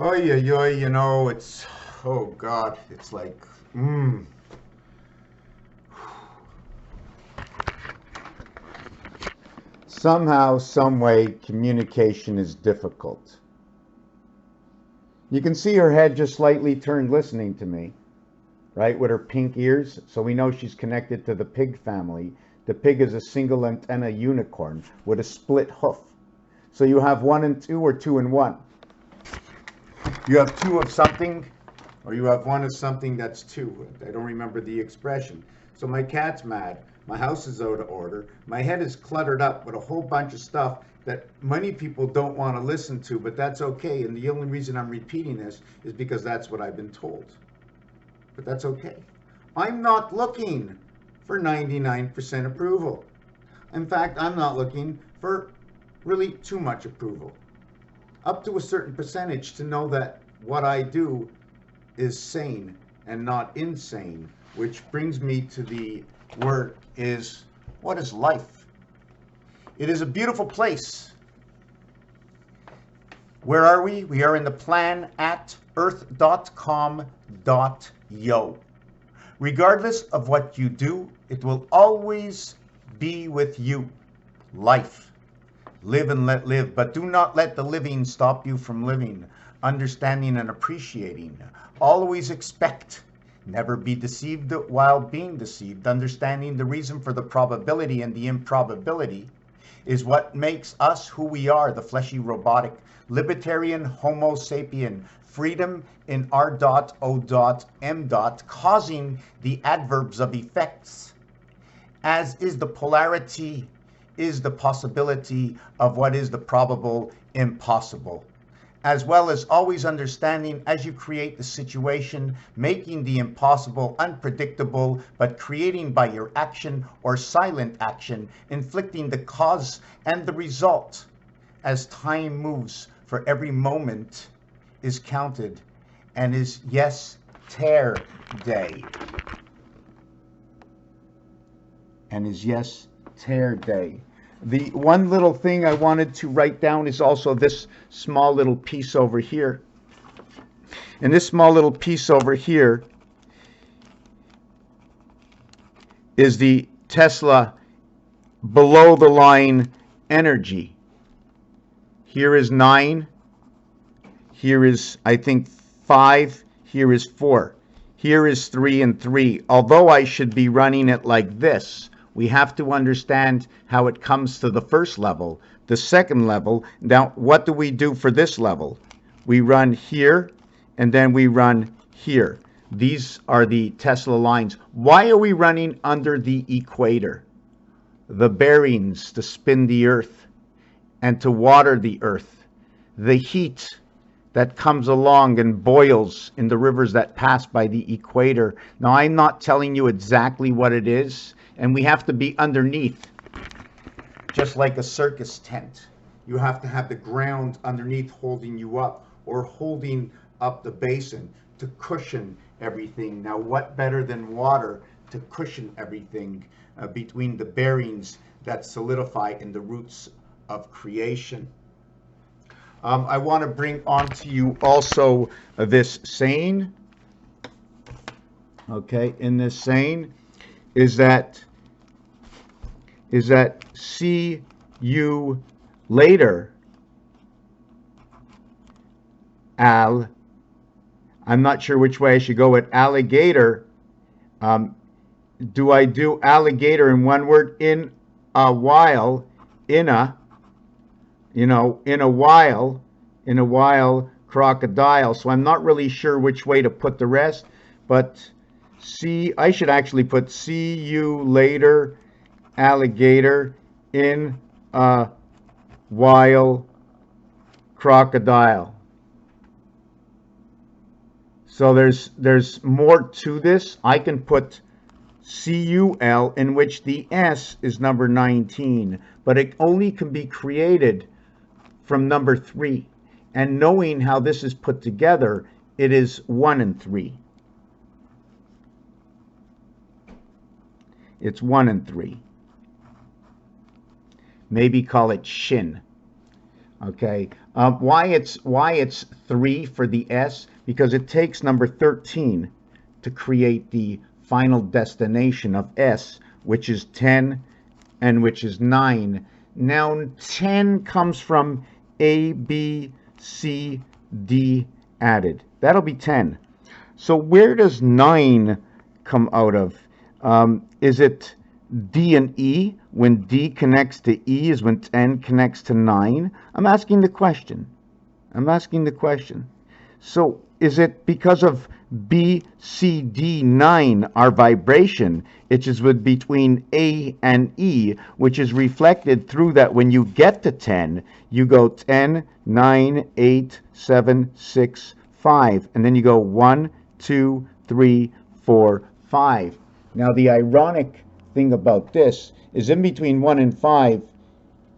Oh yeah, yeah, you know, it's oh God, it's like somehow, some way, communication is difficult. You can see her head just slightly turned listening to me, right, with her pink ears, so we know she's connected to the pig family. The pig is a single antenna unicorn with a split hoof. So you have one and two or two and one. You have two of something, or you have one of something that's two. I don't remember the expression. So my cat's mad. My house is out of order. My head is cluttered up with a whole bunch of stuff that many people don't want to listen to, but that's okay. And the only reason I'm repeating this is because that's what I've been told. But that's okay. I'm not looking for 99% approval. In fact, I'm not looking for really too much approval. Up to a certain percentage to know that what I do is sane and not insane, which brings me to the word is, what is life? It is a beautiful place. Where are we? We are in the plan at earth.com.yo. Regardless of what you do, it will always be with you. Life. Live and let live, but do not let the living stop you from living, understanding and appreciating. Always expect. Never be deceived while being deceived. Understanding the reason for the probability and the improbability is what makes us who we are, the fleshy, robotic, libertarian Homo sapien, freedom in R.O.M. causing the adverbs of effects, as is the polarity, is the possibility of what is the probable impossible, as well as always understanding as you create the situation, making the impossible unpredictable, but creating by your action or silent action, inflicting the cause and the result. As time moves, for every moment is counted and is yes, tear day. And is yes, tear day. The one little thing I wanted to write down is also this small little piece over here. And this small little piece over here is the Tesla below the line energy. Here is 9. Here is, I think, 5. Here is 4. Here is 3 and 3. Although I should be running it like this, we have to understand how it comes to the first level, the second level. Now, what do we do for this level? We run here, and then we run here. These are the Tesla lines. Why are we running under the equator? The bearings to spin the earth and to water the earth. The heat that comes along and boils in the rivers that pass by the equator. Now, I'm not telling you exactly what it is, and we have to be underneath, just like a circus tent. You have to have the ground underneath holding you up, or holding up the basin to cushion everything. Now, what better than water to cushion everything between the bearings that solidify in the roots of creation? I want to bring on to you also this saying. Okay, in this saying is that see you later, Al. I'm not sure which way I should go with alligator. Do I do alligator in one word? In a while, in a while, crocodile. So I'm not really sure which way to put the rest, but I should actually put see you later, alligator, in a while, crocodile. So there's more to this. I can put CUL, in which the S is number 19, but it only can be created from number 3. And knowing how this is put together, it is 1 and 3. It's 1 and 3. Maybe call it shin. Okay, why it's 3 for the S? Because it takes number 13 to create the final destination of S, which is 10 and which is 9. Now 10 comes from A, B, C, D added. That'll be 10. So where does 9 come out of? Is it D and E? When D connects to E is when 10 connects to 9? I'm asking the question. I'm asking the question. So is it because of B, C, D, 9, our vibration, which is with between A and E, which is reflected through that when you get to 10, you go 10, 9, 8, 7, 6, 5, and then you go 1, 2, 3, 4, 5. Now the ironic thing about this is in between 1 and 5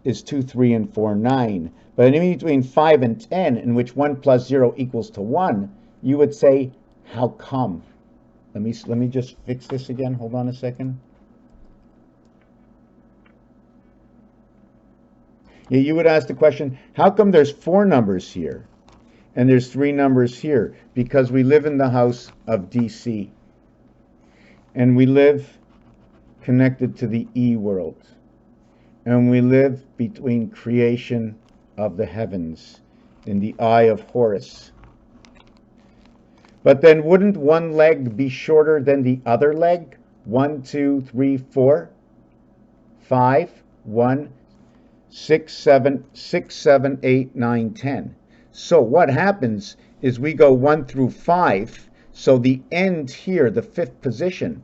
is 2, 3, and 4, 9. But in between 5 and 10, in which 1 plus 0 equals to 1, you would say, how come? Let me just fix this again. Hold on a second. Yeah, you would ask the question, how come there's 4 numbers here and there's 3 numbers here? Because we live in the house of DC. And we live connected to the E world. And we live between creation of the heavens in the eye of Horus. But then wouldn't one leg be shorter than the other leg? 1, 2, 3, 4, 5, 1, 6, 7, 8, 9, 10. So what happens is we go 1 through 5. So the end here, the 5th position,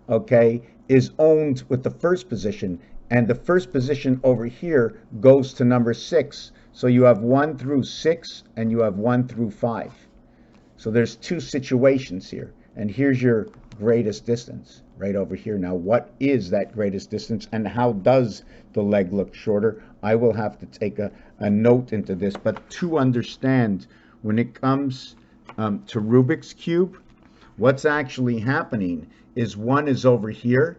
okay, is owned with the 1st position. And the 1st position over here goes to number 6. So you have 1 through 6 and you have 1 through 5. So there's 2 situations here. And here's your greatest distance right over here. Now, what is that greatest distance and how does the leg look shorter? I will have to take a note into this. But to understand, when it comes to Rubik's Cube, what's actually happening is 1 is over here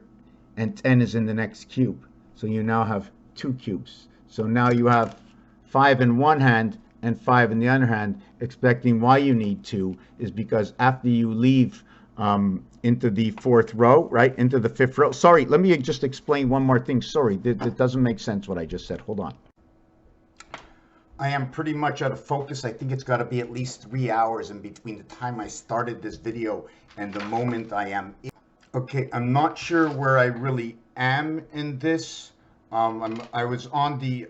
and 10 is in the next cube. So you now have 2 cubes. So now you have 5 in one hand and 5 in the other hand. Expecting why you need 2 is because after you leave into the 4th row, right, into the 5th row. Sorry, let me just explain one more thing. Sorry, that doesn't make sense what I just said. Hold on. I am pretty much out of focus. I think it's got to be at least 3 hours in between the time I started this video and the moment I am in. Okay, I'm not sure where I really am in this. I was on the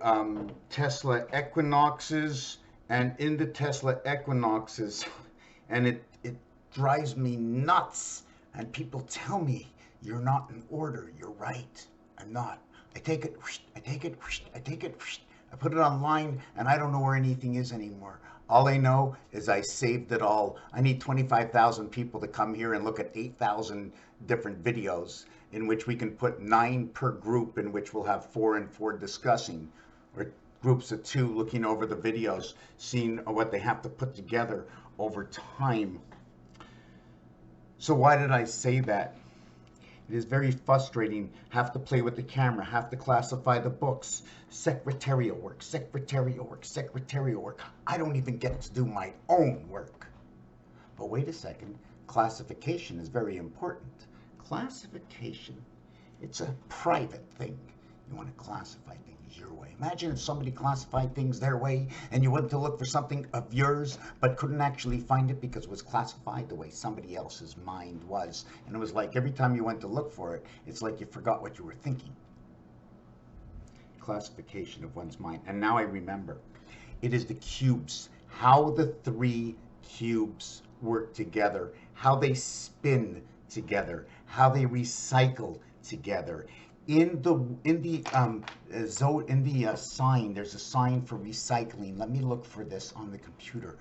Tesla equinoxes, and in the Tesla equinoxes, and it drives me nuts. And people tell me, you're not in order. You're right. I'm not. I take it, I take it, I take it, I put it online, and I don't know where anything is anymore. All I know is I saved it all. I need 25,000 people to come here and look at 8,000 different videos in which we can put 9 per group, in which we'll have 4 and 4 discussing, or groups of 2 looking over the videos, seeing what they have to put together over time. So why did I say that? It is very frustrating. Have to play with the camera, have to classify the books, secretarial work, secretarial work, secretarial work. I don't even get to do my own work. But wait a second, classification is very important. Classification, it's a private thing. You want to classify things your way. Imagine if somebody classified things their way and you went to look for something of yours but couldn't actually find it because it was classified the way somebody else's mind was. And it was like every time you went to look for it, it's like you forgot what you were thinking. Classification of one's mind. And now I remember. It is the cubes. How the 3 cubes work together. How they spin together. How they recycle together. In the sign, there's a sign for recycling. Let me look for this on the computer.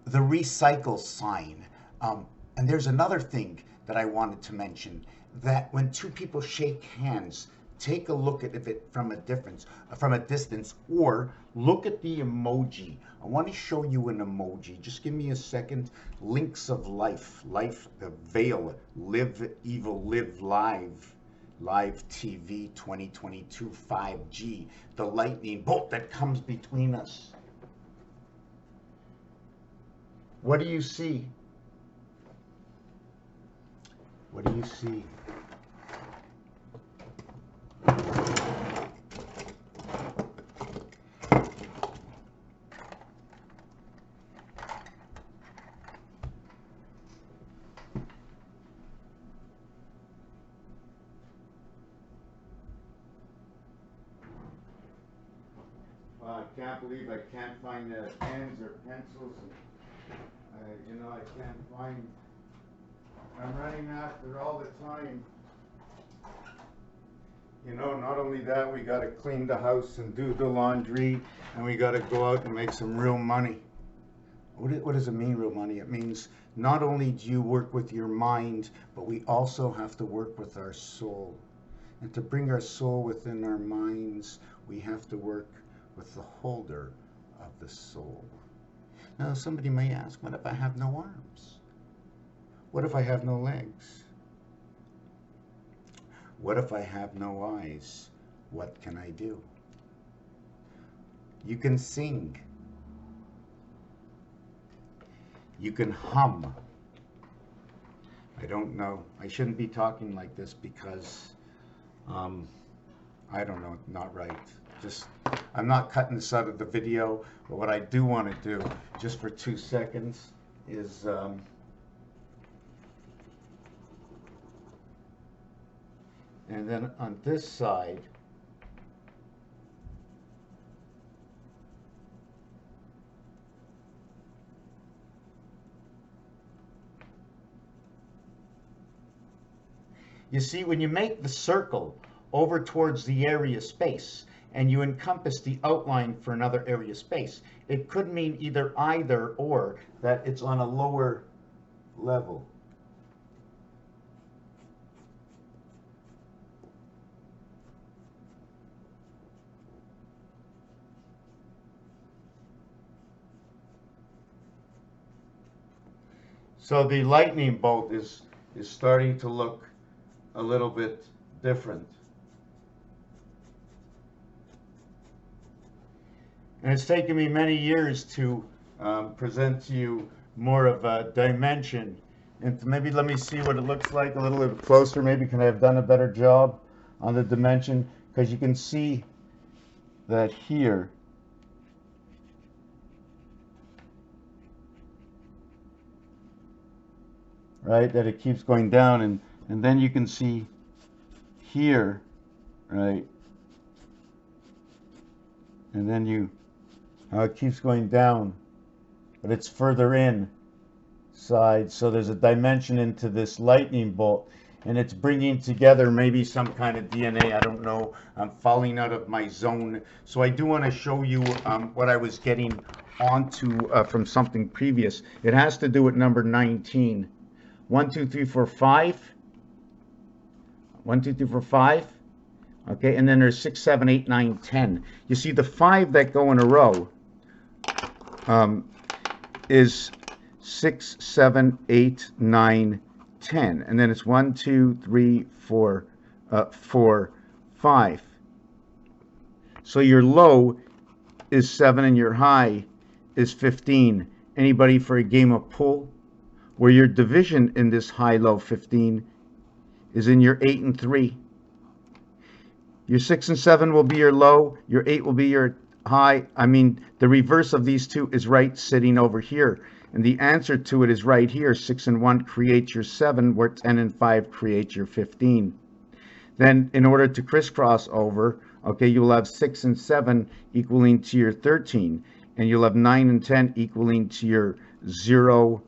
The recycle sign. And there's another thing that I wanted to mention, that when 2 people shake hands, take a look at it from a distance, or look at the emoji. I want to show you an emoji. Just give me a second. Links of life, the veil, live evil, live live. live TV 2022 5G, the lightning bolt that comes between us. What do you see? What do you see? I can't believe I can't find pens or pencils. You know, I can't find. I'm running after all the time. You know, not only that, we got to clean the house and do the laundry, and we got to go out and make some real money. What does it mean, real money? It means not only do you work with your mind, but we also have to work with our soul. And to bring our soul within our minds, we have to work with the holder of the soul. Now, somebody may ask, what if I have no arms? What if I have no legs? What if I have no eyes? What can I do? You can sing. You can hum. I don't know. I shouldn't be talking like this because, I don't know, not right. Just, I'm not cutting this out of the video, but what I do want to do, just for 2 seconds, is and then on this side, you see, when you make the circle over towards the area space and you encompass the outline for another area space, it could mean either or that it's on a lower level. So the lightning bolt is starting to look a little bit different. And it's taken me many years to present to you more of a dimension. And maybe let me see what it looks like a little bit closer. Maybe can I have done a better job on the dimension? Because you can see that here, right, that it keeps going down, and then you can see here, right, and then it keeps going down, but it's further inside, so there's a dimension into this lightning bolt, and it's bringing together maybe some kind of DNA. I don't know. I'm falling out of my zone, so I do want to show you what I was getting onto from something previous. It has to do with number 19. 1, 2, 3, 4, 5. 1, 2, 3, 4, 5. Okay, and then there's 6, 7, 8, 9, 10. You see the 5 that go in a row is 6, 7, 8, 9, 10. And then it's 1, 2, 3, 4, 5. So your low is 7 and your high is 15. Anybody for a game of pool? Where your division in this high-low 15 is in your 8 and 3. Your 6 and 7 will be your low, your 8 will be your high. I mean, the reverse of these two is right sitting over here. And the answer to it is right here. 6 and 1 creates your 7, where 10 and 5 creates your 15. Then, in order to crisscross over, okay, you'll have 6 and 7 equaling to your 13. And you'll have 9 and 10 equaling to your 0,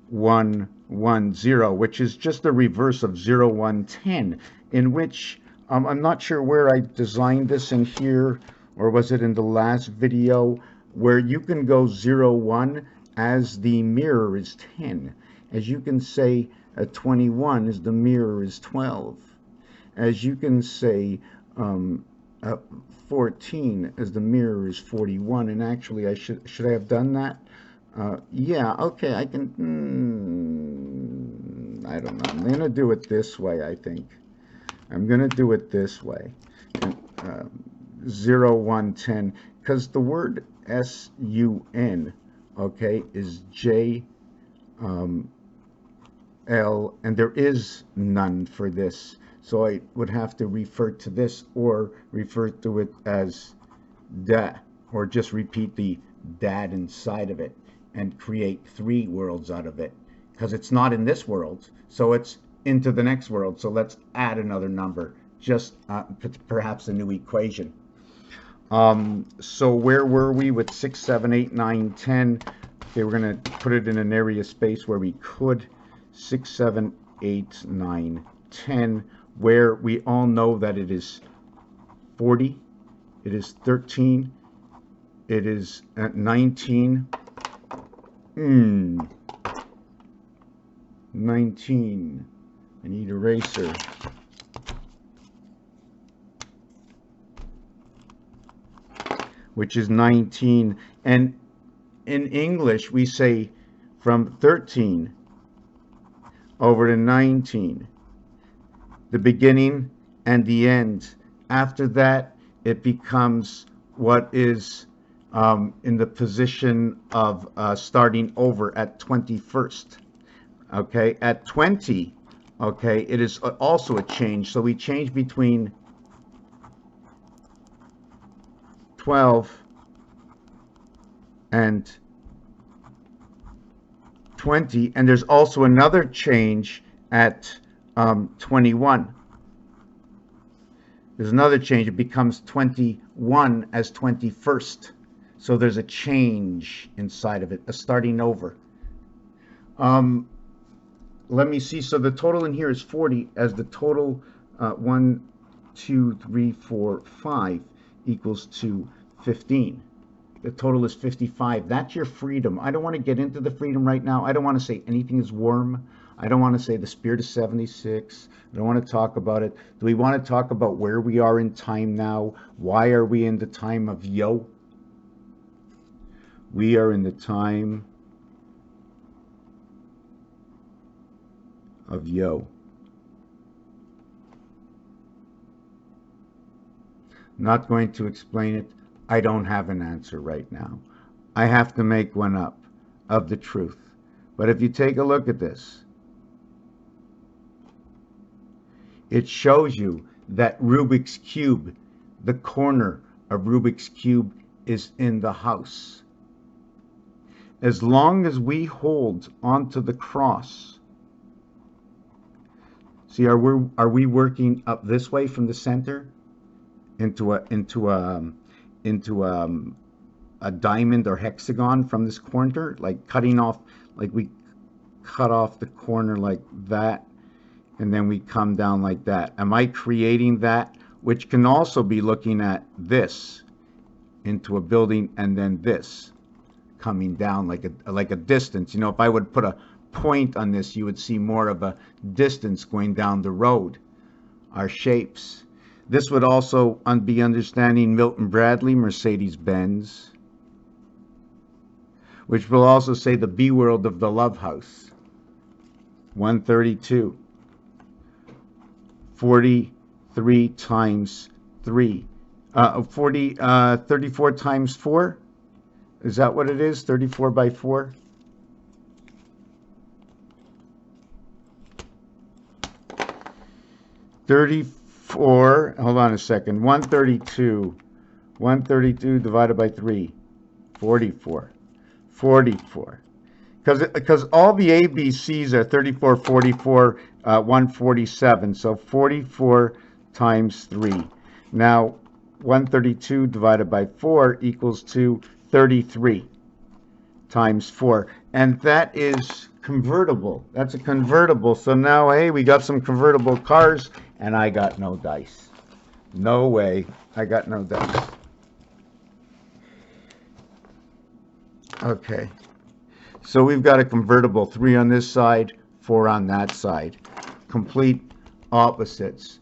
1, 1, 0, which is just the reverse of 0, 1, 10, in which I'm not sure where I designed this in here, or was it in the last video, where you can go 0, 1 as the mirror is 10. As you can say 21 as the mirror is 12. As you can say 14 as the mirror is 41. And actually, I should I have done that? Yeah, okay, I can, I don't know. I'm going to do it this way, I think. I'm going to do it this way. 0, 1, 10, because the word S-U-N, okay, is J, L, and there is none for this. So I would have to refer to this or refer to it as da, or just repeat the dad inside of it and create 3 worlds out of it, because it's not in this world, so it's into the next world. So let's add another number, just perhaps a new equation. So where were we with 6, 7, 8, 9, 10? Okay, we're going to put it in an area space where we could. 6, 7, 8, 9, 10, where we all know that it is 40, it is 13, it is 19, 19, I need an eraser. Which is 19, and in English we say from 13 over to 19, the beginning and the end. After that, it becomes what is in the position of starting over at 21st. Okay, at 20, okay, it is also a change. So we change between 12 and 20, and there's also another change at 21. There's another change. It becomes 21 as 21st. So there's a change inside of it, a starting over. Let me see. So the total in here is 40, as the total 1, 2, 3, 4, 5 equals to 15. The total is 55. That's your freedom. I don't want to get into the freedom right now. I don't want to say anything is warm. I don't want to say the spirit is 76. I don't want to talk about it. Do we want to talk about where we are in time now? Why are we in the time of Yo? We are in the time of Yo. Not going to explain it. I don't have an answer right now. I have to make one up of the truth. But if you take a look at this, it shows you that Rubik's Cube, the corner of Rubik's Cube, is in the house. As long as we hold onto the cross, see, are we working up this way from the center into a diamond or hexagon from this corner, like cutting off, like we cut off the corner like that, and then we come down like that? Am I creating that? Which can also be looking at this into a building, and then this coming down like a distance. You know, if I would put a point on this, you would see more of a distance going down the road. Our shapes. This would also be understanding Milton Bradley, Mercedes-Benz, which will also say the B world of the love house. 132. 43 times 3. 34 times 4. Is that what it is? 34 by 4? Hold on a second. 132. 132 divided by 3. 44. 44. Because all the ABCs are 34, 44, 147. So 44 times 3. Now, 132 divided by 4 equals to 33 times 4. And that is convertible. That's a convertible. So now, hey, we got some convertible cars, and I got no dice. No way. I got no dice. Okay. So we've got a convertible, 3 on this side, 4 on that side. Complete opposites.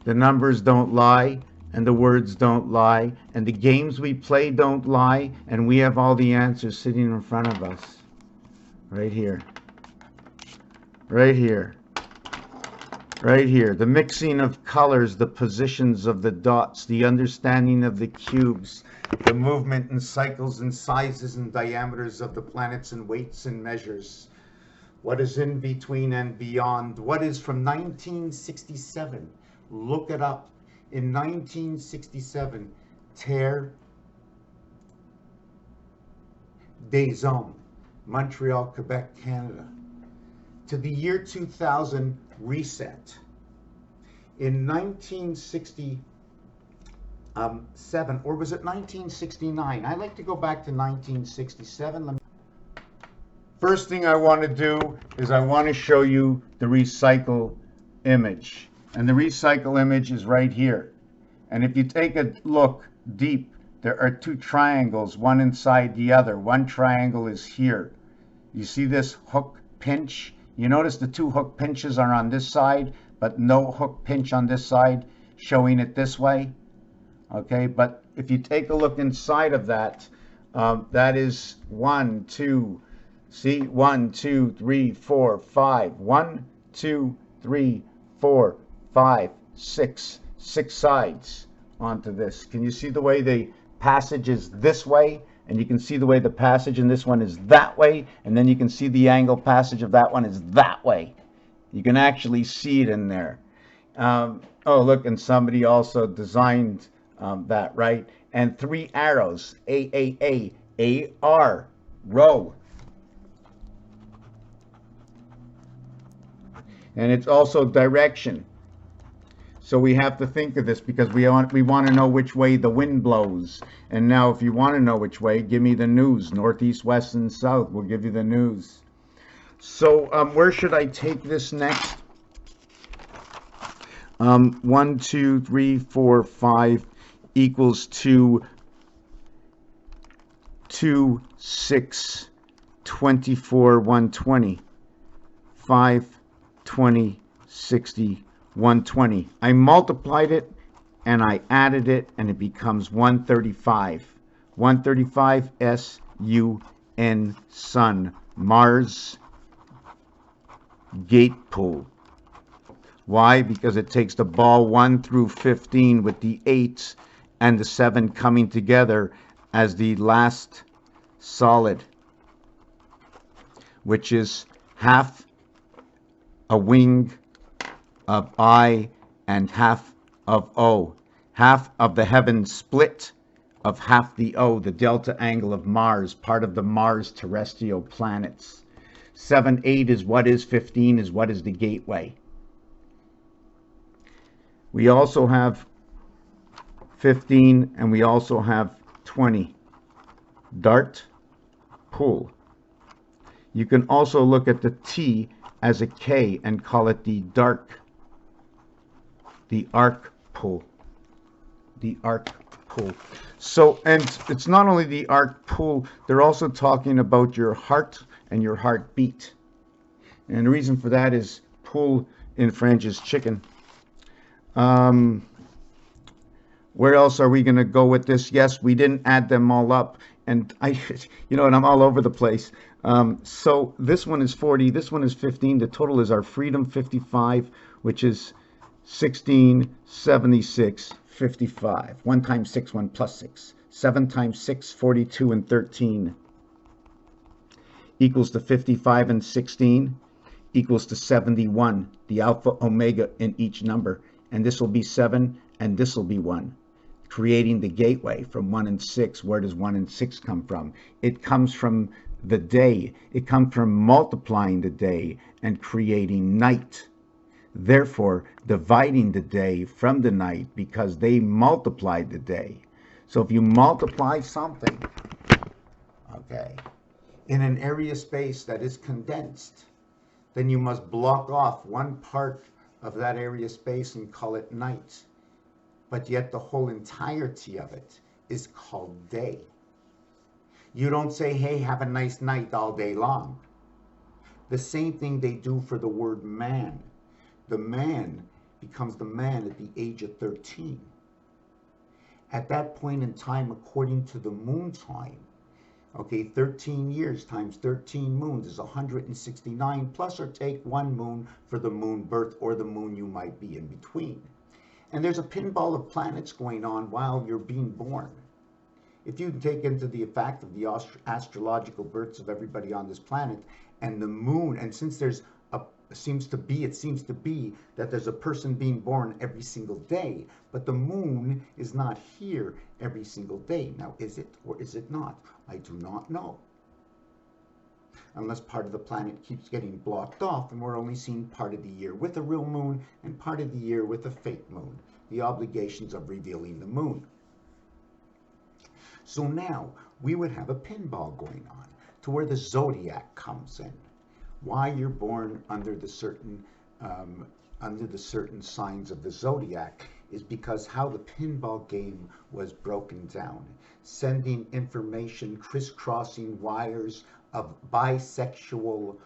The numbers don't lie, and the words don't lie, and the games we play don't lie, and we have all the answers sitting in front of us. Right here. Right here. right here, the mixing of colors, the positions of the dots, the understanding of the cubes, the movement and cycles and sizes and diameters of the planets and weights and measures, what is in between and beyond, what is from 1967. Look it up. In 1967, Terre des Hommes, Montreal, Quebec, Canada. To the year 2000, reset. In 1967, or was it 1969? I like to go back to 1967. First thing I want to do is I want to show you the recycle image. And the recycle image is right here. And if you take a look deep, there are two triangles, one inside the other. One triangle is here. You see this hook pinch? You notice the two hook pinches are on this side, but no hook pinch on this side, showing it this way. Okay, but if you take a look inside of that, that is 1, 2, see, 1, 2, 3, 4, 5. 1, 2, 3, 4, 5, 6. 6 sides onto this. Can you see the way the passage is this way? And you can see the way the passage in this one is that way, and then you can see the angle passage of that one is that way. You can actually see it in there. Oh, look, and somebody also designed that, right? And 3 arrows, A-R, row. And it's also direction. So we have to think of this because we want to know which way the wind blows. And now if you want to know which way, give me the news. Northeast, west, and south. We'll give you the news. So where should I take this next? 1, 2, 3, 4, 5 equals 2, 2, 6, 24, 120. 5, 20, 60, 120. I multiplied it and I added it and it becomes 135. 135 S-U-N, sun, Mars, gate pull. Why? Because it takes the ball 1 through 15 with the 8s and the 7 coming together as the last solid, which is half a wing of I and half of O. Half of the heaven split of half the O, the delta angle of Mars, part of the Mars terrestrial planets. 7, 8 is what is, 15 is what is the gateway. We also have 15 and we also have 20. Dart, pull. You can also look at the T as a K and call it the arc pull. The arc pull. So, and it's not only the arc pull, they're also talking about your heart and your heartbeat. And the reason for that is pull in French is chicken. Where else are we going to go with this? Yes, we didn't add them all up. And and I'm all over the place. So this one is 40, this one is 15. The total is our freedom, 55, which is 16, 76, 55. 1 times 6, 1 plus 6. 7 times 6, 42, and 13 equals to 55 and 16 equals to 71, the alpha omega in each number. And this will be 7 and this will be 1. Creating the gateway from 1 and 6. Where does 1 and 6 come from? It comes from the day. It comes from multiplying the day and creating night. Therefore, dividing the day from the night because they multiplied the day. So if you multiply something, okay, in an area space that is condensed, then you must block off one part of that area space and call it night. But yet the whole entirety of it is called day. You don't say, hey, have a nice night all day long. The same thing they do for the word man. The man becomes the man at the age of 13. At that point in time, according to the moon time, Okay, 13 years times 13 moons is 169, plus or take 1 moon for the moon birth or the moon you might be in between. And there's a pinball of planets going on while you're being born. If you take into the fact of the astrological births of everybody on this planet and the moon, and since there's it seems to be that there's a person being born every single day, but the moon is not here every single day. Now, is it or is it not? I do not know. Unless part of the planet keeps getting blocked off and we're only seeing part of the year with a real moon and part of the year with a fake moon. The obligations of revealing the moon. So now we would have a pinball going on to where the zodiac comes in. Why you're born under the certain signs of the zodiac is because how the pinball game was broken down, sending information, crisscrossing wires of bisexual,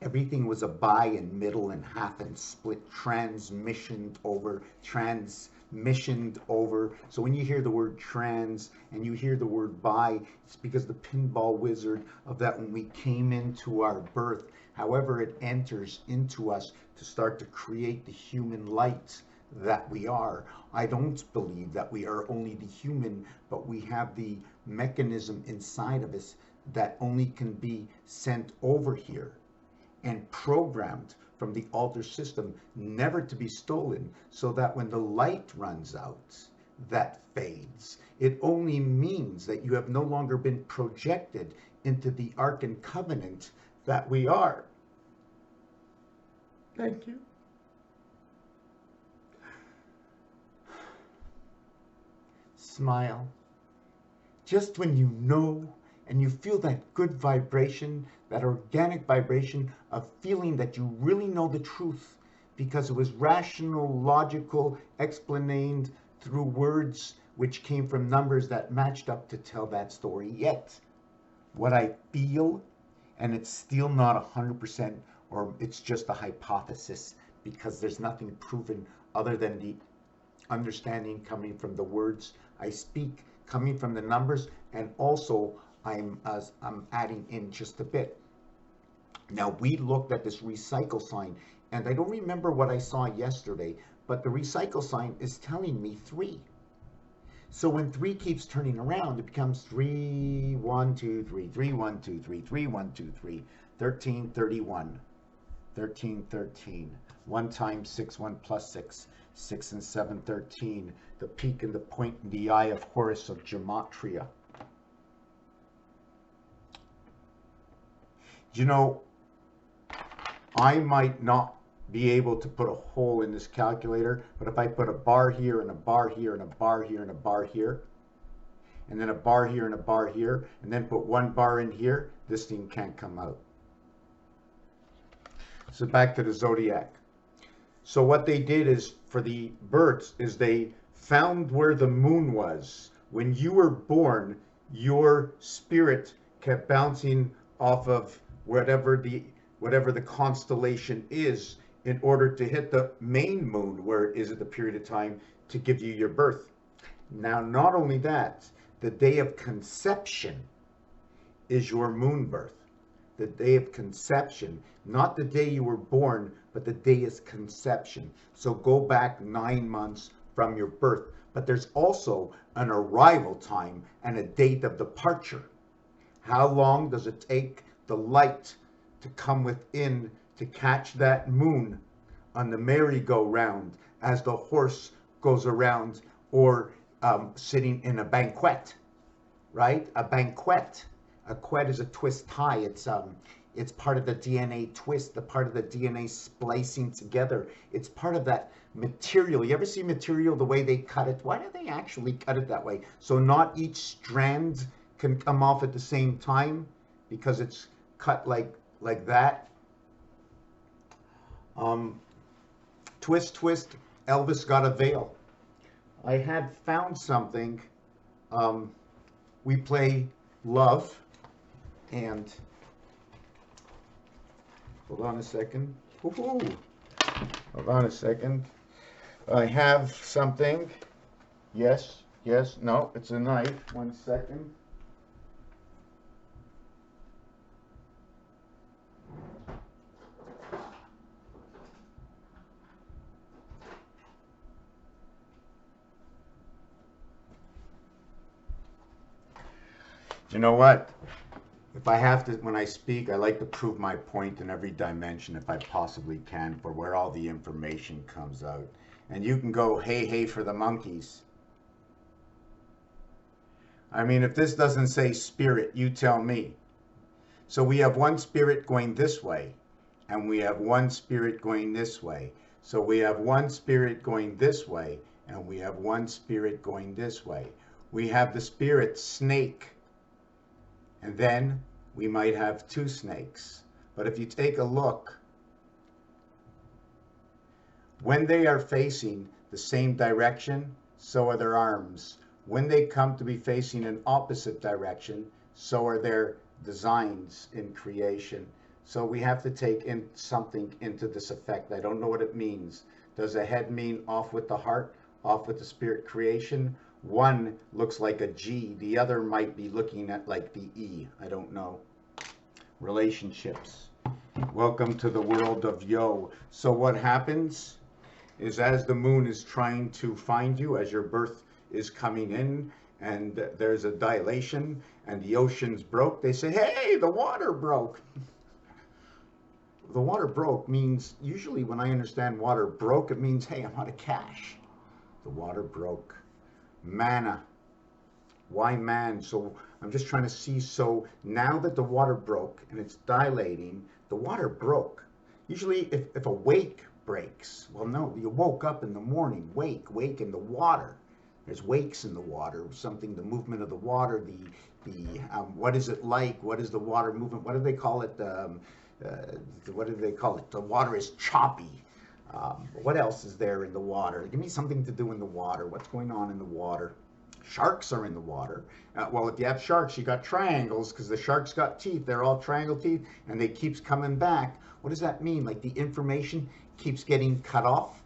everything was a bi and middle and half and split, transmissioned over. So when you hear the word trans and you hear the word bi, it's because the pinball wizard of that when we came into our birth, however it enters into us to start to create the human light that we are. I don't believe that we are only the human, but we have the mechanism inside of us that only can be sent over here and programmed from the altar system, never to be stolen, so that when the light runs out, that fades. It only means that you have no longer been projected into the Ark and Covenant that we are. Thank you. Smile. Just when you know and you feel that good vibration, that organic vibration of feeling that you really know the truth because it was rational, logical, explained through words which came from numbers that matched up to tell that story. Yet, what I feel, and it's still not 100%, or it's just a hypothesis because there's nothing proven other than the understanding coming from the words I speak, coming from the numbers, and also I'm adding in just a bit. Now, we looked at this recycle sign, and I don't remember what I saw yesterday, but the recycle sign is telling me 3. So when 3 keeps turning around, it becomes 3, 1, 2, 3, 3, 1, 2, 3, 3, 1, 2, 3, 13, 31, 13, 13. 1 times 6, 1 plus 6, 6 and 7, 13. The peak and the point in the eye of Horus of Gematria. You know, I might not be able to put a hole in this calculator, but if I put a bar here and a bar here and a bar here and a bar here, and then a bar here and a bar here, and then put 1 bar in here, this thing can't come out. So back to the zodiac. So what they did is, for the birds, is they found where the moon was. When you were born, your spirit kept bouncing off of whatever the constellation is in order to hit the main moon where it is at the period of time to give you your birth. Now, not only that, the day of conception is your moon birth. The day of conception, not the day you were born, but the day is conception. So go back 9 months from your birth. But there's also an arrival time and a date of departure. How long does it take the light to come within to catch that moon on the merry-go-round as the horse goes around, or sitting in a banquet, right? A banquet. A quet is a twist tie. It's part of the DNA twist, the part of the DNA splicing together. It's part of that material. You ever see material, the way they cut it? Why do they actually cut it that way? So not each strand can come off at the same time because it's cut like that. Twist, twist, Elvis got a veil. I had found something. We play love, and hold on a second. Hold on a second. I have something. Yes, no, it's a knife. 1 second. You know what? If I have to, when I speak, I like to prove my point in every dimension if I possibly can, for where all the information comes out. And you can go, hey, hey, for the monkeys. I mean, if this doesn't say spirit, you tell me. So we have one spirit going this way, and we have one spirit going this way. So we have one spirit going this way, and we have one spirit going this way. We have the spirit snake, and then we might have two snakes. But if you take a look, when they are facing the same direction, so are their arms. When they come to be facing an opposite direction, so are their designs in creation. So we have to take in something into this effect. I don't know what it means. Does a head mean off with the heart, off with the spirit creation? One looks like a G. The other might be looking at like the E. I don't know. Relationships. Welcome to the world of yo. So what happens is, as the moon is trying to find you, as your birth is coming in, and there's a dilation, and the oceans broke, they say, hey, the water broke. The water broke means, usually when I understand water broke, it means, hey, I'm out of cash. The water broke. Manna. Why man? So I'm just trying to see, so now that the water broke and it's dilating, the water broke. Usually if a wake breaks, well, no, you woke up in the morning, wake in the water. There's wakes in the water, something, the movement of the water, what is it like? What is the water movement? What do they call it? What do they call it? The water is choppy. What else is there in the water? Give me something to do in the water. What's going on in the water? Sharks are in the water. Well, if you have sharks, you got triangles, because the sharks got teeth. They're all triangle teeth, and they keeps coming back. What does that mean? Like the information keeps getting cut off?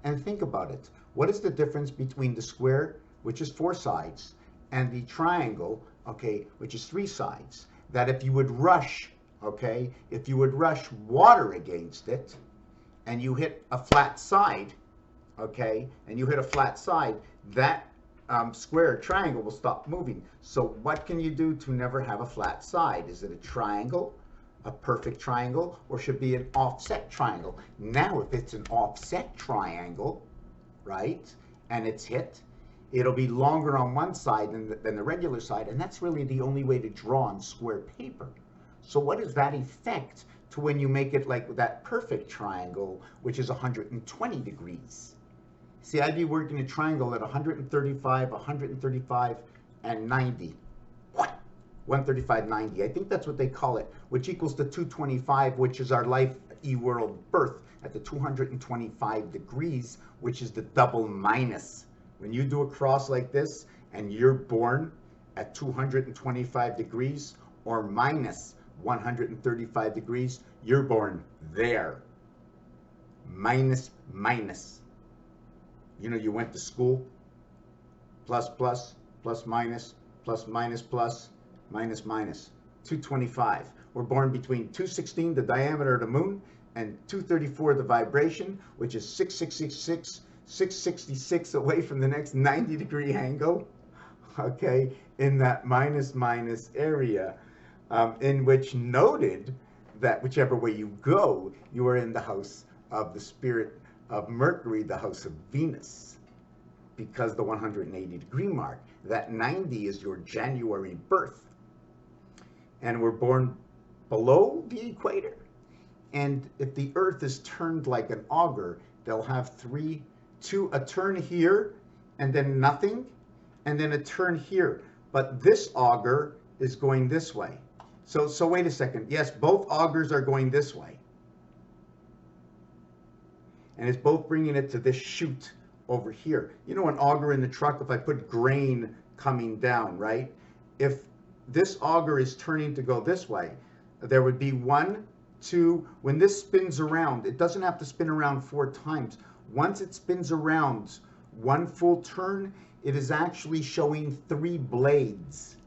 And think about it. What is the difference between the square, which is 4 sides, and the triangle, okay, which is 3 sides? That if you would rush, okay, if you would rush water against it, and you hit a flat side, okay, and you hit a flat side, that square triangle will stop moving. So what can you do to never have a flat side? Is it a triangle, a perfect triangle, or should it be an offset triangle? Now, if it's an offset triangle, right, and it's hit, it'll be longer on one side than the regular side, and that's really the only way to draw on square paper. So what is that effect to when you make it like that perfect triangle, which is 120 degrees? See, I'd be working a triangle at 135, 135, and 90. 135, 90. I think that's what they call it, which equals to 225, which is our life e-world birth at the 225 degrees, which is the double minus. When you do a cross like this and you're born at 225 degrees or minus 135 degrees, you're born there. Minus, minus. You know, you went to school, plus, plus, plus, minus, minus, plus, minus, minus, 225. We're born between 216, the diameter of the moon, and 234, the vibration, which is 666, 666 away from the next 90-degree angle, okay, in that minus, minus area, in which noted that whichever way you go, you are in the house of the spirit of Mercury, the house of Venus, because the 180-degree mark, that 90 is your January birth. And we're born below the equator. And if the earth is turned like an auger, they'll have a turn here, and then nothing, and then a turn here. But this auger is going this way. So wait a second. Yes, both augers are going this way. And it's both bringing it to this chute over here. You know, an auger in the truck, if I put grain coming down, right? If this auger is turning to go this way, there would be 1, 2, when this spins around, it doesn't have to spin around 4 times. Once it spins around 1 full turn, it is actually showing 3 blades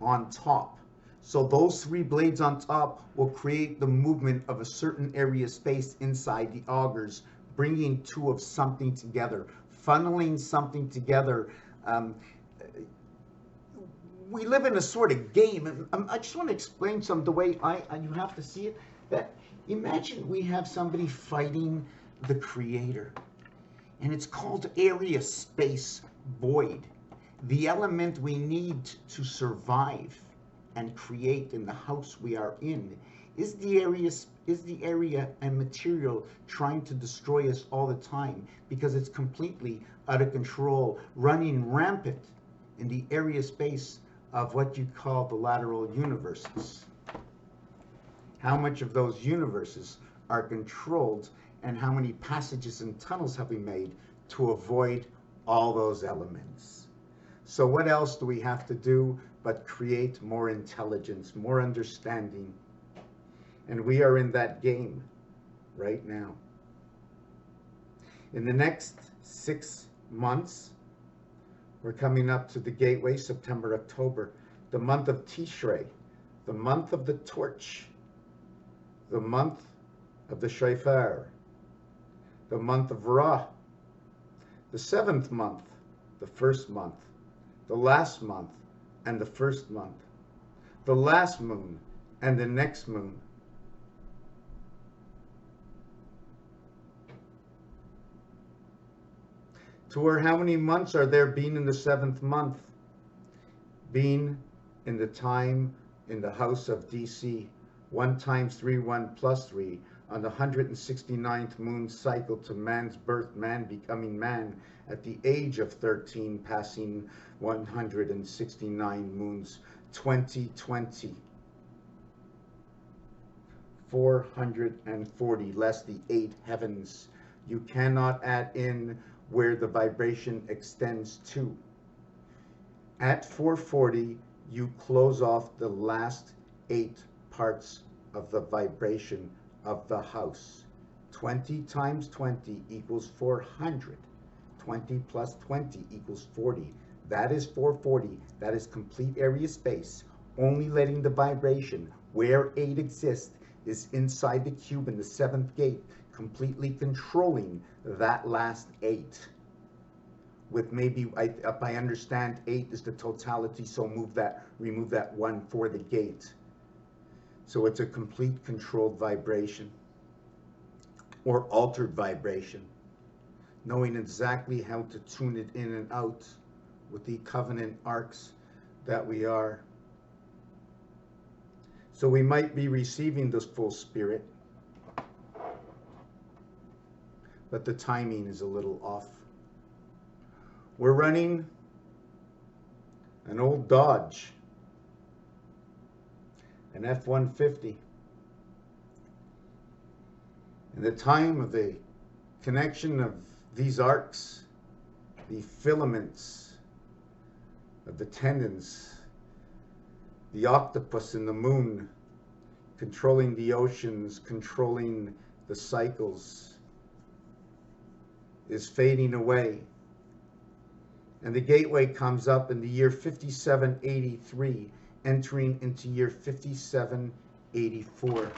on top. So those 3 blades on top will create the movement of a certain area of space inside the augers, bringing 2 of something together, funneling something together. we live in a sort of game, and I just want to explain some the way you have to see it. That imagine we have somebody fighting the creator, and it's called area space void. The element we need to survive and create in the house we are in is the area and material trying to destroy us all the time, because it's completely out of control, running rampant in the area space of what you call the lateral universes. How much of those universes are controlled, and how many passages and tunnels have we made to avoid all those elements? So what else do we have to do but create more intelligence, more understanding? And we are in that game right now. In the next 6 months, we're coming up to the gateway, September, October, the month of Tishrei, the month of the torch, the month of the shofar, the month of Ra, the 7th month, the first month, the last month, and the first month, the last moon, and the next moon. Or how many months are there being in the 7th month? Being in the time in the house of DC, 1 times 3, 1 plus 3, on the 169th moon cycle to man's birth, man becoming man at the age of 13, passing 169 moons, 2020. 440 less the 8 heavens. You cannot add in where the vibration extends to. At 440, you close off the last 8 parts of the vibration of the house. 20 times 20 equals 400. 20 plus 20 equals 40. That is 440. That is complete area space. Only letting the vibration where 8 exists is inside the cube in the 7th gate, completely controlling that last 8. With maybe, if I understand, 8 is the totality, so remove that 1 for the gate. So it's a complete controlled vibration or altered vibration, knowing exactly how to tune it in and out with the covenant arcs that we are. So we might be receiving this full spirit, but the timing is a little off. We're running an old Dodge, an F-150. In the time of the connection of these arcs, the filaments of the tendons, the octopus in the moon, controlling the oceans, controlling the cycles, is fading away. And the gateway comes up in the year 5783, entering into year 5784.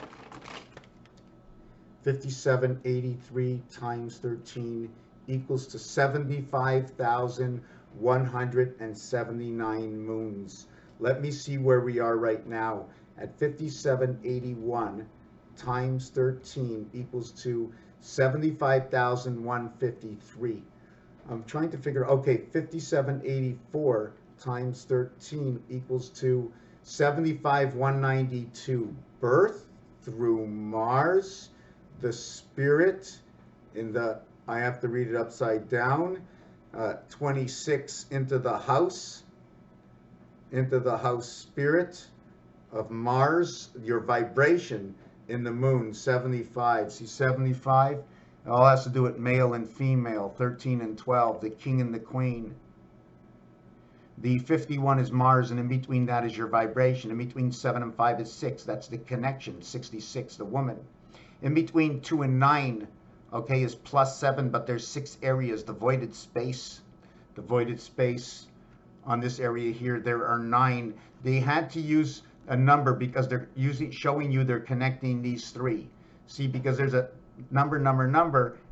5783 times 13 equals to 75,179 moons. Let me see where we are right now. At 5781 times 13 equals to 75,153. I'm trying to figure, okay, 5784 times 13 equals to 75,192. Birth through Mars, the spirit in the, I have to read it upside down, 26 into the house spirit of Mars, your vibration in the moon, 75. See 75? It all has to do with male and female, 13 and 12, the king and the queen. The 51 is Mars, and in between that is your vibration. In between 7 and 5 is 6. That's the connection, 66, the woman. In between 2 and 9, okay, is plus 7, but there's 6 areas. The voided space on this area here, there are 9. They had to use a number because they're showing you they're connecting these 3. See, because there's a number,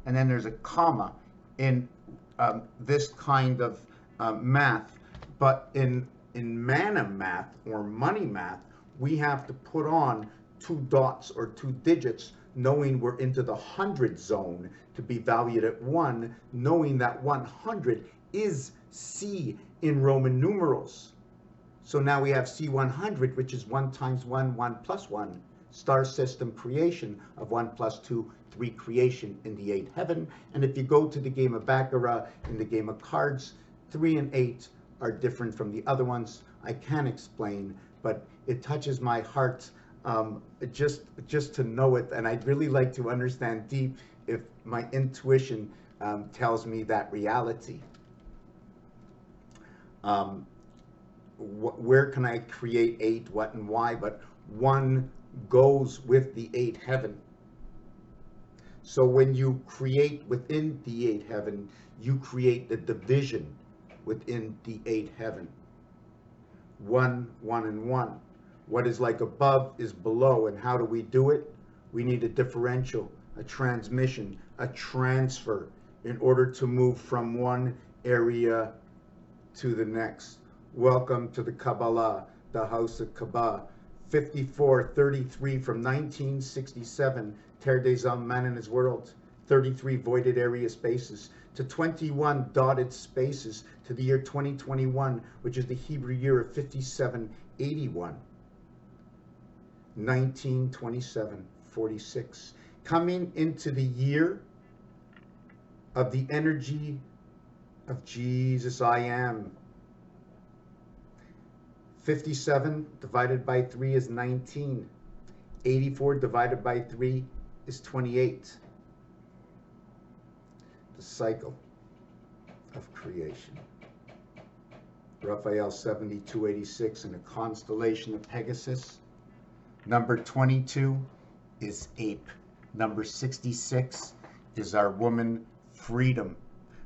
and then there's a comma in this kind of math. But in in mana math or money math, we have to put on 2 dots or 2 digits, knowing we're into the 100 zone to be valued at 1, knowing that 100 is C in Roman numerals. So now we have C100, which is 1 times 1, 1 plus 1, star system creation of 1 plus 2, 3 creation in the 8th heaven. And if you go to the game of Baccarat, in the game of cards, 3 and 8 are different from the other ones. I can't explain, but it touches my heart just to know it. And I'd really like to understand deep if my intuition tells me that reality. Where can I create 8, what and why? But 1 goes with the 8th heaven. So when you create within the 8th heaven, you create the division within the 8th heaven. 1, 1, and 1. What is like above is below. And how do we do it? We need a differential, a transmission, a transfer in order to move from one area to the next. Welcome to the Kabbalah, the House of Kabbalah. 5433 from 1967, Ter des Hommes, Man in His World. 33 voided area spaces to 21 dotted spaces to the year 2021, which is the Hebrew year of 5781. 1927-46. Coming into the year of the energy of Jesus I Am. 57 divided by 3 is 19. 84 divided by 3 is 28. The cycle of creation. Raphael 7286 in the constellation of Pegasus. Number 22 is ape. Number 66 is our woman freedom.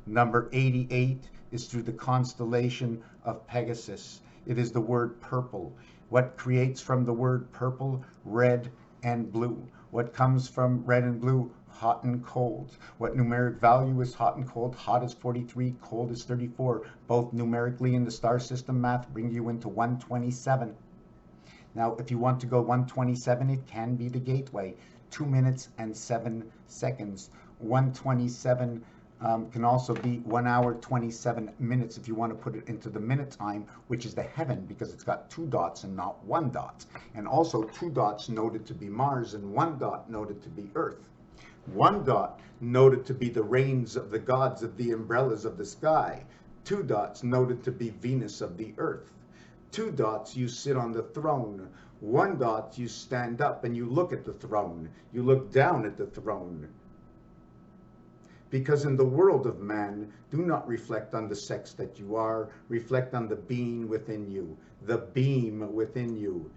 Number 88 is through the constellation of Pegasus. It is the word purple. What creates from the word purple? Red and blue. What comes from red and blue? Hot and cold. What numeric value is hot and cold? Hot is 43, cold is 34. Both numerically in the star system math bring you into 127. Now, if you want to go 127, it can be the gateway. 2 minutes and 7 seconds. 127 can also be 1 hour, 27 minutes if you want to put it into the minute time, which is the heaven, because it's got 2 dots and not 1 dot. And also 2 dots noted to be Mars and 1 dot noted to be Earth. 1 dot noted to be the reigns of the gods of the umbrellas of the sky. 2 dots noted to be Venus of the earth. 2 dots, you sit on the throne. 1 dot, you stand up and you look at the throne. You look down at the throne. Because in the world of man, do not reflect on the sex that you are. Reflect on the being within you, the beam within you.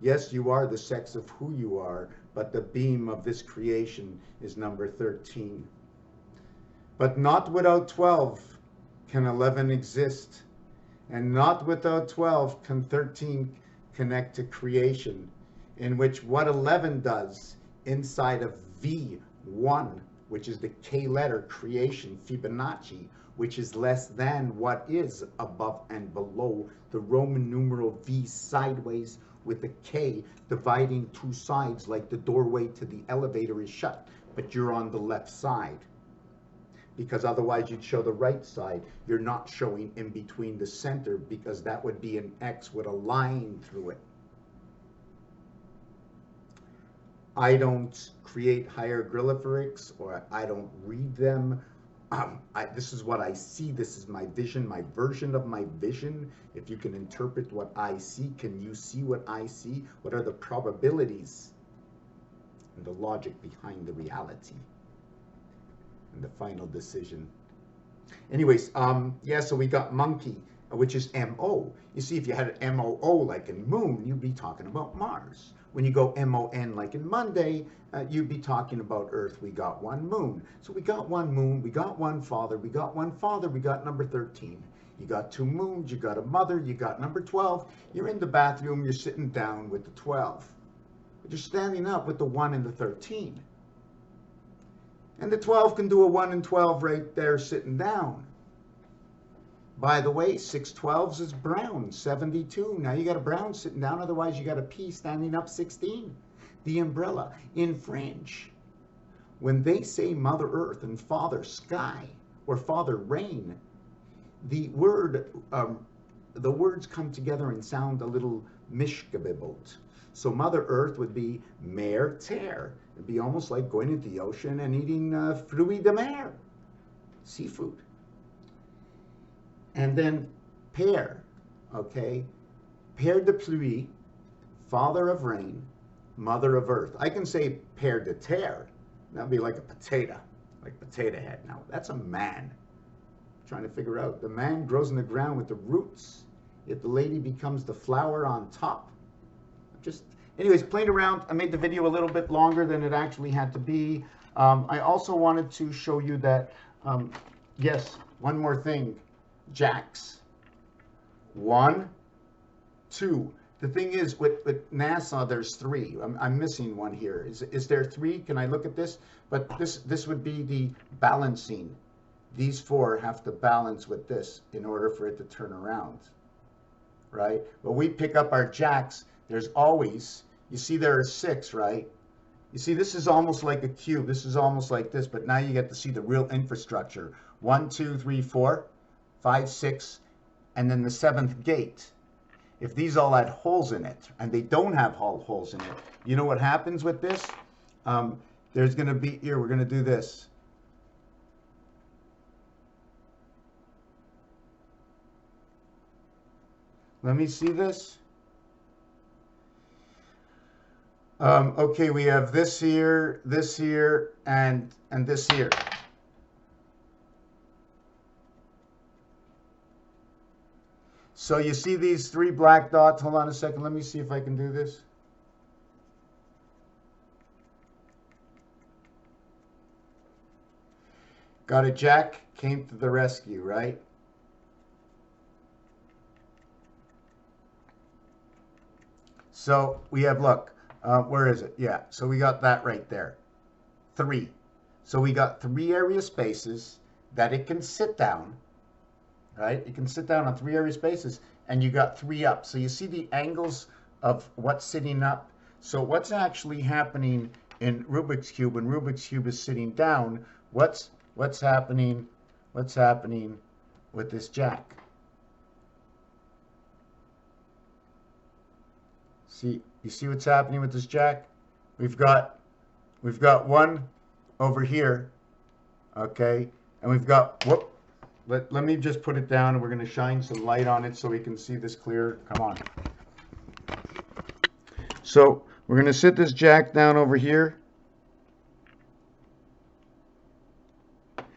Yes, you are the sex of who you are, but the beam of this creation is number 13. But not without 12 can 11 exist. And not without 12 can 13 connect to creation, in which what 11 does inside of V1, which is the K letter creation, Fibonacci, which is less than what is above and below, the Roman numeral V sideways with a K dividing 2 sides, like the doorway to the elevator is shut, but you're on the left side. Because otherwise you'd show the right side. You're not showing in between the center, because that would be an X with a line through it. I don't create hieroglyphics, or I don't read them. This is what I see. This is my vision, my version of my vision. If you can interpret what I see, can you see what I see? What are the probabilities and the logic behind the reality and the final decision? Anyways, yeah, so we got monkey, which is MO. You see, if you had an MOO like in moon, you'd be talking about Mars. When you go MON like in Monday, you'd be talking about Earth. We got 1 moon. So we got 1 moon, we got 1 father, we got 1 father, we got number 13. You got 2 moons, you got a mother, you got number 12. You're in the bathroom, you're sitting down with the 12. But you're standing up with the 1 and the 13. And the 12 can do a 1 and 12 right there sitting down. By the way, 6/12 is brown, 72. Now you got a brown sitting down, otherwise you got a P standing up, 16. The umbrella. In French, when they say Mother Earth and Father Sky or Father Rain, the words come together and sound a little mishkabibbled. So Mother Earth would be mer terre. It'd be almost like going into the ocean and eating fruits de mer, seafood. And then père, okay? Père de pluie, father of rain, mother of earth. I can say père de terre. That'd be like a potato, like potato head. Now, that's a man. Trying to figure out. The man grows in the ground with the roots. Yet the lady becomes the flower on top. Just, anyways, playing around. I made the video a little bit longer than it actually had to be. I also wanted to show you that, yes, one more thing. Jacks. 1, 2. The thing is, with NASA, there's 3. I'm missing one here. Is there 3? Can I look at this? But this would be the balancing. These 4 have to balance with this in order for it to turn around, right? But we pick up our jacks. There's always, you see there are 6, right? You see, this is almost like a cube. This is almost like this, but now you get to see the real infrastructure. 1, 2, 3, 4, 5, 6, and then the 7th gate. If these all had holes in it, and they don't have holes in it, you know what happens with this? There's going to be, here, we're going to do this. Let me see this. Okay, we have this here, and this here. So you see these 3 black dots. Hold on a second. Let me see if I can do this. Got a jack, came to the rescue, right? So we have, look, where is it? Yeah, so we got that right there. 3. So we got 3 area spaces that it can sit down, right? It can sit down on 3 area spaces, and you got 3 up. So you see the angles of what's sitting up. So what's actually happening in Rubik's Cube when Rubik's Cube is sitting down? What's happening? What's happening with this jack? See, you see what's happening with this jack? We've got one over here, okay, and we've got, whoop. Let me just put it down, and we're going to shine some light on it so we can see this clear. Come on. So we're going to sit this jack down over here,